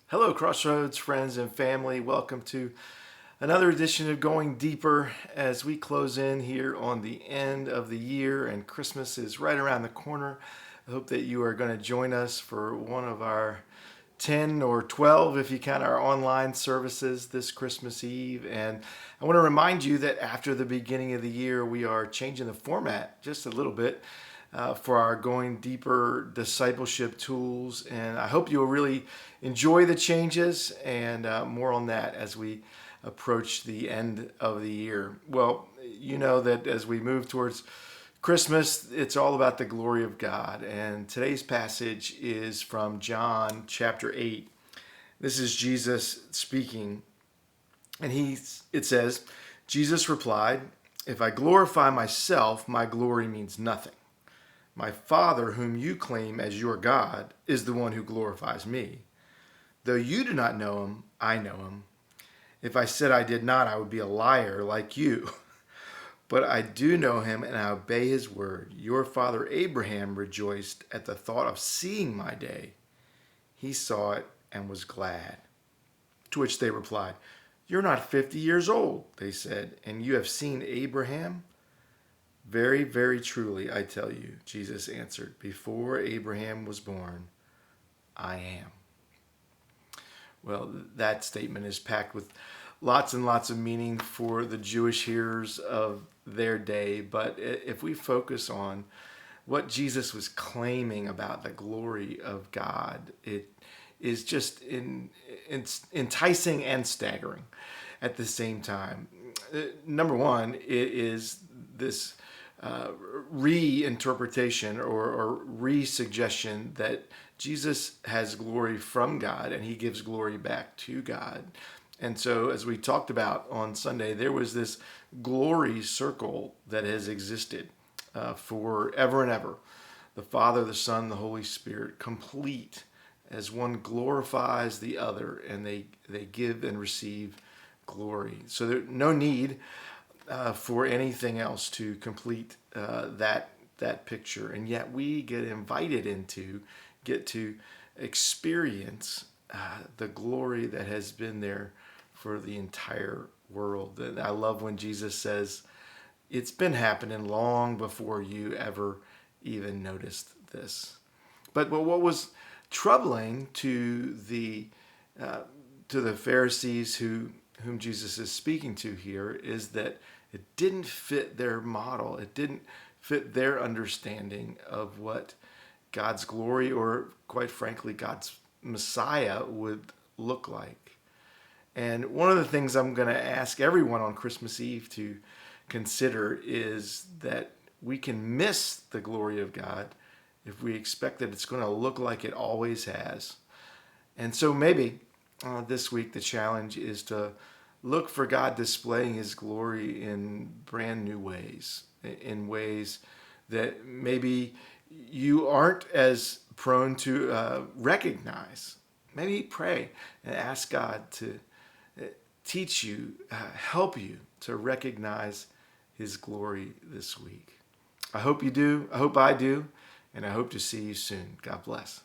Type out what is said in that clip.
Hello, Crossroads friends and family. Welcome to another edition of Going Deeper as we close in here on the end of the year and Christmas is right around the corner. I hope that you are going to join us for one of our 10 or 12 if you count our online services this Christmas Eve. And I want to remind you that after the beginning of the year, we are changing the format just a little bit for our Going Deeper discipleship tools. And I hope you'll really enjoy the changes and more on that as we approach the end of the year. Well, you know that as we move towards Christmas, it's all about the glory of God. And today's passage is from John chapter 8. This is Jesus speaking. And it says, Jesus replied, "If I glorify myself, my glory means nothing. My Father, whom you claim as your God, is the one who glorifies me. Though you do not know him, I know him. If I said I did not, I would be a liar like you. But I do know him and I obey his word. Your father Abraham rejoiced at the thought of seeing my day. He saw it and was glad." To which they replied, "You're not 50 years old," they said, "and you have seen Abraham?" "Very, very truly, I tell you," Jesus answered, "before Abraham was born, I am." Well, that statement is packed with lots and lots of meaning for the Jewish hearers of their day. But if we focus on what Jesus was claiming about the glory of God, it is just enticing and staggering at the same time. Number one, it is this reinterpretation or re-suggestion that Jesus has glory from God and he gives glory back to God. And so, as we talked about on Sunday, there was this glory circle that has existed forever and ever. The Father, the Son, the Holy Spirit, complete as one glorifies the other, and they give and receive glory. So there's no need for anything else to complete that picture. And yet we get invited get to experience the glory that has been there for the entire world. And I love when Jesus says, "It's been happening long before you ever even noticed this." But what was troubling to the Pharisees whom Jesus is speaking to here is that it didn't fit their model. It didn't fit their understanding of what God's glory, or quite frankly, God's Messiah would look like. And one of the things I'm going to ask everyone on Christmas Eve to consider is that we can miss the glory of God if we expect that it's going to look like it always has. And so maybe this week the challenge is to look for God displaying his glory in brand new ways, in ways that maybe you aren't as prone to recognize. Maybe pray and ask God to teach you, help you to recognize his glory this week. I hope you do. I hope I do. And I hope to see you soon. God bless.